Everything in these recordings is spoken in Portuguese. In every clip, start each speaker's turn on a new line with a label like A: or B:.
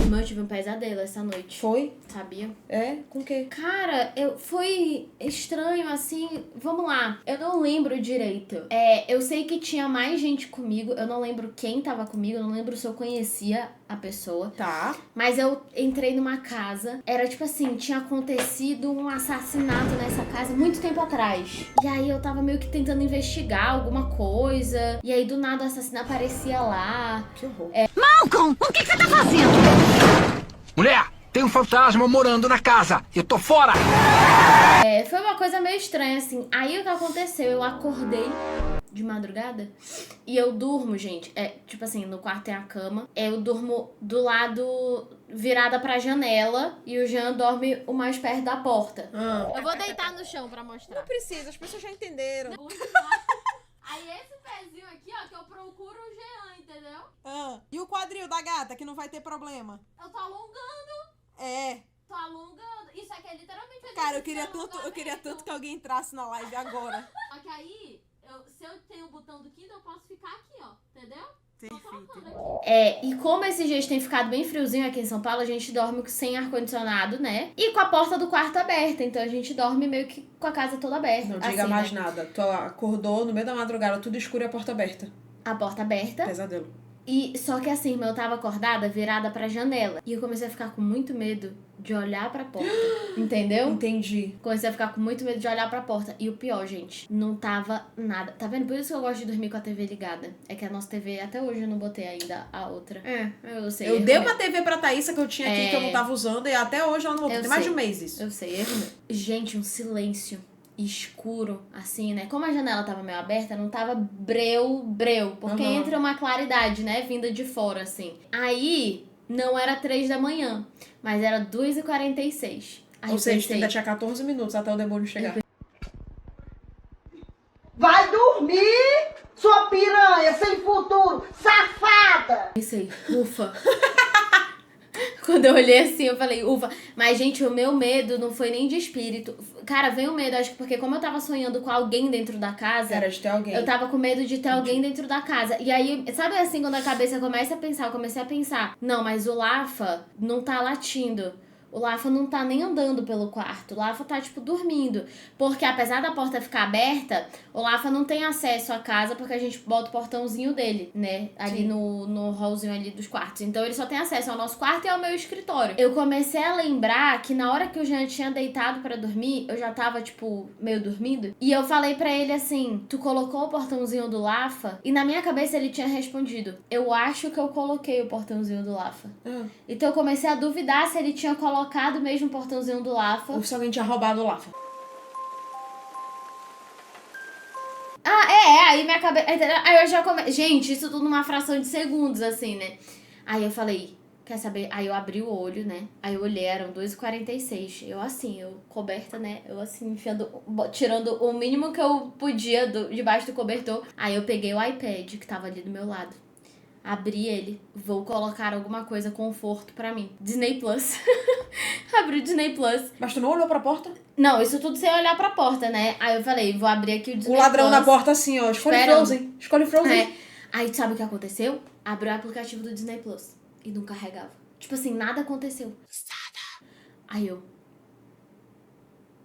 A: Irmão, eu tive um pesadelo essa noite.
B: Foi?
A: Sabia?
B: É? Com o quê?
A: Cara, foi estranho, assim. Vamos lá. Eu não lembro direito. Eu sei que tinha mais gente comigo. Eu não lembro quem tava comigo. Eu não lembro se eu conhecia a pessoa.
B: Tá.
A: Mas eu entrei numa casa. Era tipo assim, tinha acontecido um assassinato nessa casa muito tempo atrás. E aí eu tava meio que tentando investigar alguma coisa. E aí do nada o assassino aparecia lá.
B: Que horror.
C: Malcolm, o que você tá fazendo?
D: Mulher, tem um fantasma morando na casa. Eu tô fora.
A: Foi uma coisa meio estranha, assim. Aí o que aconteceu? Eu acordei de madrugada e eu durmo, gente. Tipo assim, no quarto tem a cama. Eu durmo do lado virada pra janela e o Jean dorme o mais perto da porta. Eu vou deitar no chão pra mostrar.
B: Não precisa, as pessoas já entenderam.
A: Aí esse pezinho aqui, ó, que eu procuro o Jean, entendeu?
B: E o quadril da gata, que não vai ter problema?
A: Eu tô alongando. Tô alongando. Isso aqui é literalmente...
B: Cara, eu queria tanto que alguém entrasse na live agora.
A: Só que aí, se eu tenho o botão do Kindle, eu posso ficar aqui, ó. Entendeu?
B: Perfeito.
A: E como esses dias tem ficado bem friozinho aqui em São Paulo, a gente dorme sem ar-condicionado, né? E com a porta do quarto aberta. Então a gente dorme meio que com a casa toda aberta.
B: Não diga
A: assim,
B: mais
A: né?
B: nada. Tu acordou no meio da madrugada, tudo escuro e a porta aberta.
A: A porta aberta.
B: Pesadelo.
A: E só que assim, eu tava acordada, virada pra janela. E eu comecei a ficar com muito medo de olhar pra porta. Entendeu?
B: Entendi.
A: Comecei a ficar com muito medo de olhar pra porta. E o pior, gente, não tava nada. Tá vendo? Por isso que eu gosto de dormir com a TV ligada. É que a nossa TV, até hoje eu não botei ainda a outra. Eu sei.
B: Eu dei uma TV pra Thaísa que eu tinha aqui, que eu não tava usando, e até hoje ela não voltou. Tem mais de um mês isso.
A: Eu sei, erro meu. Gente, um silêncio escuro, assim, né? Como a janela tava meio aberta, não tava breu, porque entra uma claridade, né? Vinda de fora, assim. Aí, não era 3 da manhã, mas era 2h46. Aí
B: Ou seja,
A: pensei,
B: ainda tinha 14 minutos até o demônio chegar.
E: Vai dormir, sua piranha sem futuro, safada!
A: Pensei, ufa. Quando eu olhei assim, eu falei, ufa. Mas, gente, o meu medo não foi nem de espírito. Cara, veio o medo, acho que porque como eu tava sonhando com alguém dentro da casa...
B: Era de ter alguém.
A: Eu tava com medo de ter alguém dentro da casa. E aí, sabe assim, quando a cabeça começa a pensar, eu comecei a pensar, não, mas o Lafa não tá latindo. O Lafa não tá nem andando pelo quarto. O Lafa tá, tipo, dormindo. Porque apesar da porta ficar aberta, o Lafa não tem acesso à casa porque a gente bota o portãozinho dele, né? Ali no hallzinho ali dos quartos. Então ele só tem acesso ao nosso quarto e ao meu escritório. Eu comecei a lembrar que na hora que o Jean tinha deitado pra dormir, eu já tava, tipo, meio dormindo. E eu falei pra ele assim, tu colocou o portãozinho do Lafa? E na minha cabeça ele tinha respondido, eu acho que eu coloquei o portãozinho do Lafa. Então eu comecei a duvidar se ele tinha colocado mesmo o portãozinho do Lafa.
B: Ou se alguém tinha roubado o Lafa.
A: Aí minha cabeça... Aí eu já comecei... Gente, isso tudo numa fração de segundos, assim, né? Aí eu falei, quer saber? Aí eu abri o olho, né? Aí eu olhei, eram 2h46. Eu assim, coberta, né? Eu assim, tirando o mínimo que eu podia debaixo do cobertor. Aí eu peguei o iPad que tava ali do meu lado. Abri ele, vou colocar alguma coisa conforto pra mim. Disney Plus. Abri o Disney Plus.
B: Mas tu não olhou pra porta?
A: Não, isso tudo sem olhar pra porta, né? Aí eu falei, vou abrir aqui o Disney
B: O ladrão
A: Plus.
B: na porta assim, ó. Escolhe
A: Esperando.
B: Frozen. Escolhe Frozen.
A: Aí sabe o que aconteceu? Abri o aplicativo do Disney Plus. E não carregava. Tipo assim, nada aconteceu. Aí eu...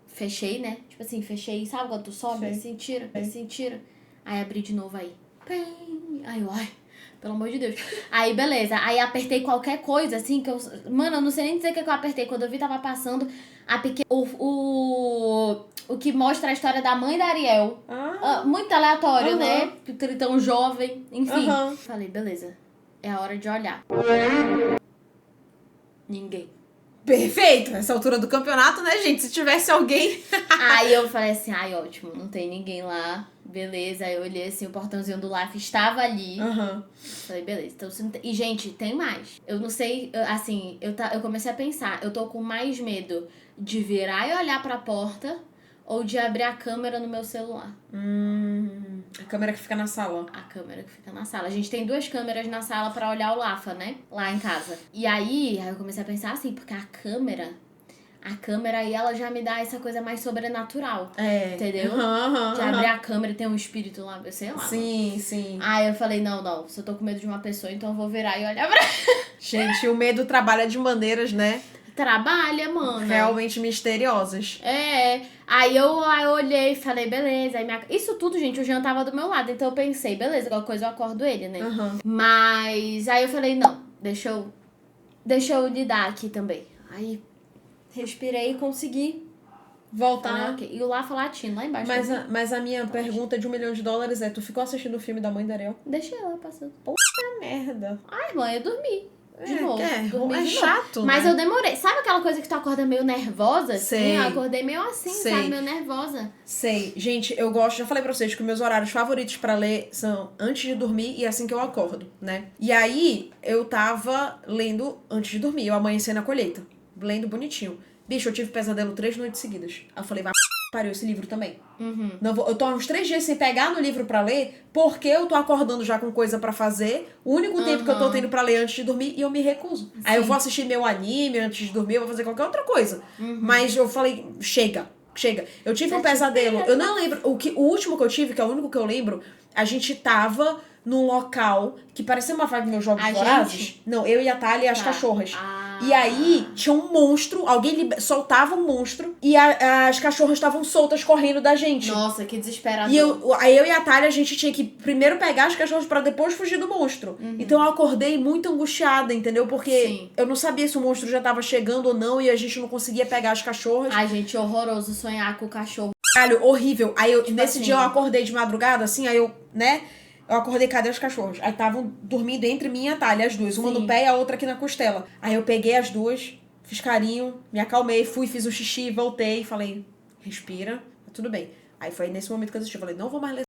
A: Fechei, né? Tipo assim, fechei. Sabe quando tu sobe? Assim, tira. Assim, tira. Aí abri de novo aí. Pim. Aí eu, ai... Pelo amor de Deus. Aí, beleza. Aí apertei qualquer coisa, assim, que eu... Mano, eu não sei nem dizer o que eu apertei. Quando eu vi, tava passando o que mostra a história da mãe da Ariel. Muito aleatório, né? Tão jovem. Enfim. Falei, beleza. É a hora de olhar. Ninguém.
B: Perfeito. Nessa altura do campeonato, né, gente? Se tivesse alguém...
A: Aí eu falei assim, ai, ótimo. Não tem ninguém lá. Beleza, aí eu olhei assim, o portãozinho do Life estava ali. Falei, beleza. Então, se não tem... E, gente, tem mais. Eu não sei, assim, eu comecei a pensar, eu tô com mais medo de virar e olhar pra porta ou de abrir a câmera no meu celular.
B: A câmera que fica na sala.
A: A câmera que fica na sala. A gente tem 2 câmeras na sala pra olhar o Lafa, né? Lá em casa. E aí eu comecei a pensar assim, porque a câmera... A câmera aí, ela já me dá essa coisa mais sobrenatural. Entendeu? Já abrir a câmera e tem um espírito lá, sei lá.
B: Sim, sim.
A: Aí eu falei, não, se eu tô com medo de uma pessoa, então eu vou virar e olhar pra...
B: Gente, o medo trabalha de maneiras, né?
A: Trabalha, mano.
B: Realmente misteriosas.
A: Aí eu olhei e falei, beleza. Aí isso tudo, gente, o Jean tava do meu lado. Então eu pensei, beleza, qualquer coisa eu acordo ele, né? Mas aí eu falei, não, deixa eu lidar aqui também. Aí respirei e consegui
B: voltar.
A: Okay. E o Lafa latindo lá embaixo.
B: Mas a minha pergunta de $1 milhão é, tu ficou assistindo o filme da mãe da Ariel?
A: Deixei ela passando.
B: Puta merda.
A: Ai, mãe, eu dormi. De novo.
B: É chato,
A: Mas
B: né?
A: eu demorei. Sabe aquela coisa que tu acorda meio nervosa?
B: Sei.
A: Eu acordei meio assim, sabe? Meio nervosa.
B: Sei. Gente, eu gosto, já falei pra vocês que meus horários favoritos pra ler são antes de dormir e assim que eu acordo, né? E aí, eu tava lendo antes de dormir, eu amanheci na colheita. Lendo bonitinho. Bicho, eu tive pesadelo 3 noites seguidas. Aí eu falei, vai pariu esse livro também. Não vou, eu tô há uns 3 dias sem pegar no livro pra ler, porque eu tô acordando já com coisa pra fazer. O único tempo que eu tô tendo pra ler antes de dormir, e eu me recuso. Sim. Aí eu vou assistir meu anime antes de dormir, eu vou fazer qualquer outra coisa. Mas eu falei, chega. Eu tive um pesadelo. Eu não lembro. O último que eu tive, que é o único que eu lembro, a gente tava num local que parecia uma vibe meus Jogos Vorazes. Não, eu e a Thalia e as cachorras. E aí tinha um monstro, alguém soltava um monstro e as cachorras estavam soltas correndo da gente.
A: Nossa, que desesperador.
B: E aí eu e a Thalia, a gente tinha que primeiro pegar as cachorras pra depois fugir do monstro. Então eu acordei muito angustiada, entendeu? Porque eu não sabia se o monstro já tava chegando ou não e a gente não conseguia pegar as cachorras.
A: Ai, gente, horroroso sonhar com o cachorro.
B: Caralho, horrível. Aí
A: Tipo
B: nesse
A: assim,
B: dia eu acordei de madrugada, assim, aí eu, né? Eu acordei, cadê os cachorros? Aí estavam dormindo entre mim e a Thalia, as duas. Uma no pé e a outra aqui na costela. Aí eu peguei as duas, fiz carinho, me acalmei, fiz o xixi, voltei, falei, respira, tá tudo bem. Aí foi nesse momento que eu assisti, eu falei, não vou mais ler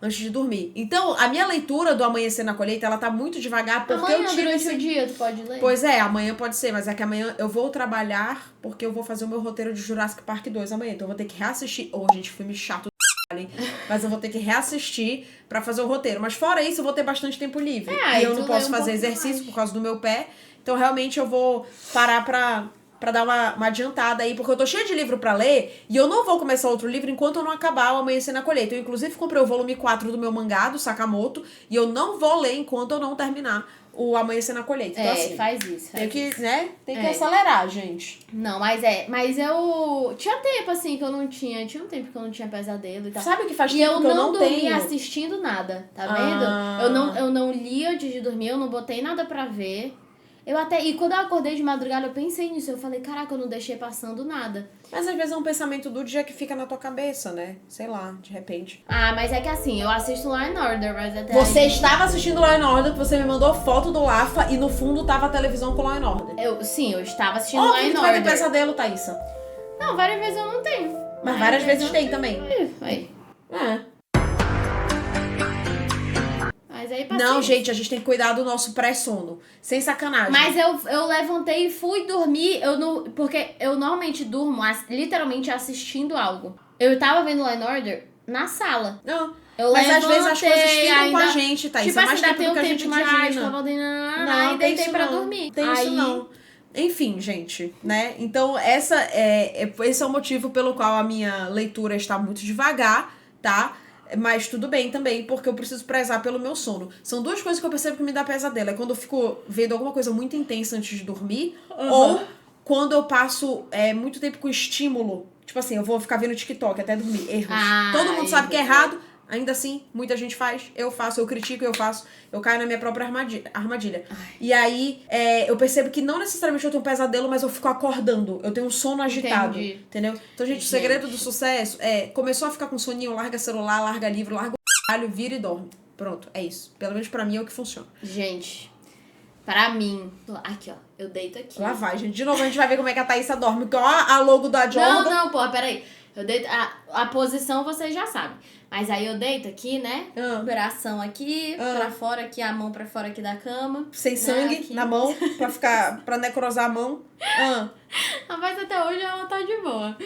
B: antes de dormir. Então, a minha leitura do Amanhecer na Colheita, ela tá muito devagar, porque
A: amanhã,
B: eu tive
A: durante o dia, tu pode ler?
B: Pois é, amanhã pode ser, mas é que amanhã eu vou trabalhar, porque eu vou fazer o meu roteiro de Jurassic Park 2 amanhã, então eu vou ter que reassistir. Gente, filme chato, mas eu vou ter que reassistir pra fazer o roteiro. Mas fora isso, eu vou ter bastante tempo livre. E eu não posso fazer exercício por causa do meu pé. Então, realmente, eu vou parar pra dar uma adiantada aí, porque eu tô cheia de livro pra ler, e eu não vou começar outro livro enquanto eu não acabar o Amanhecer na Colheita. Eu, inclusive, comprei o volume 4 do meu mangá, do Sakamoto, e eu não vou ler enquanto eu não terminar o Amanhecer na Colheita. Então, assim,
A: faz isso.
B: Tem que acelerar, gente.
A: Não, mas eu... Tinha tempo, assim, que eu não tinha... Tinha um tempo que eu não tinha pesadelo e tal.
B: Sabe o que faz
A: tempo
B: que eu não
A: dormi
B: tenho?
A: assistindo nada, tá vendo? Eu não li antes de dormir, eu não botei nada pra ver. E quando eu acordei de madrugada, eu pensei nisso. Eu falei, caraca, eu não deixei passando nada.
B: Mas às vezes é um pensamento do dia que fica na tua cabeça, né? Sei lá, de repente.
A: Mas é que assim, eu assisto Law & Order, mas até
B: Você estava assistindo Law & Order, que você me mandou foto do Lafa e no fundo tava a televisão com Law & Order.
A: Eu estava assistindo Law & Order.
B: Tu vai ter pesadelo, Thaísa.
A: Não, várias vezes eu não tenho.
B: Mas várias vezes tem também.
A: Mas aí passei.
B: Não, gente, a gente tem que cuidar do nosso pré-sono. Sem sacanagem.
A: Mas eu levantei e fui dormir, porque eu normalmente durmo literalmente assistindo algo. Eu tava vendo Law & Order na sala.
B: Não.
A: Eu
B: mas às vezes as coisas ficam
A: ainda,
B: com a gente, Thaís.
A: Tipo
B: é mais
A: assim,
B: tempo do que a gente imagina.
A: Não, e deitei pra dormir.
B: Tem isso não. Enfim, gente, né? Então, esse é o motivo pelo qual a minha leitura está muito devagar, tá? Mas tudo bem também, porque eu preciso prezar pelo meu sono. São duas coisas que eu percebo que me dá pesadelo. É quando eu fico vendo alguma coisa muito intensa antes de dormir, ou quando eu passo muito tempo com estímulo. Tipo assim, eu vou ficar vendo TikTok até dormir. Erros. Todo mundo sabe que é errado. Ainda assim, muita gente faz, eu faço, eu critico, eu faço, eu caio na minha própria armadilha. E aí, eu percebo que não necessariamente eu tenho um pesadelo, mas eu fico acordando. Eu tenho um sono agitado.
A: Entendi.
B: Entendeu? Então, gente, o segredo do sucesso começou a ficar com soninho, larga celular, larga livro, larga o caralho, vira e dorme. Pronto, é isso. Pelo menos pra mim é o que funciona.
A: Gente, pra mim... Aqui, ó, eu deito aqui.
B: Lá vai, gente. De novo, a gente vai ver como é que a Thaísa dorme. Porque, ó, a logo da Jordan...
A: Não, porra, peraí. Eu deito... A posição vocês já sabem. Mas aí eu deito aqui, né? Bração aqui, pra fora aqui, a mão pra fora aqui da cama.
B: Sem sangue
A: aqui.
B: na mão, pra necrosar a mão.
A: Mas até hoje ela tá de boa.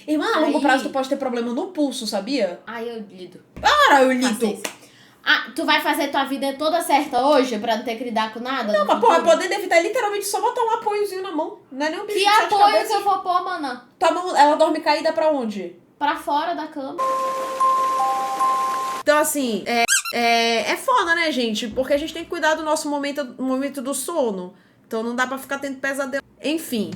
B: Irmã, a longo prazo tu pode ter problema no pulso, sabia?
A: Aí eu lido.
B: Para, eu lido.
A: Paciência. Ah, tu vai fazer tua vida toda certa hoje pra não ter que lidar com nada?
B: Não, mas porra, podendo evitar é literalmente só botar um apoiozinho na mão. Não é nem um bicho
A: Que
B: de sete
A: apoio
B: cabeças.
A: que eu vou pôr, mana?
B: Tua mão, ela dorme caída pra onde?
A: Pra fora da cama.
B: Então, assim, é foda, né, gente? Porque a gente tem que cuidar do nosso momento do sono. Então não dá pra ficar tendo pesadelo. Enfim.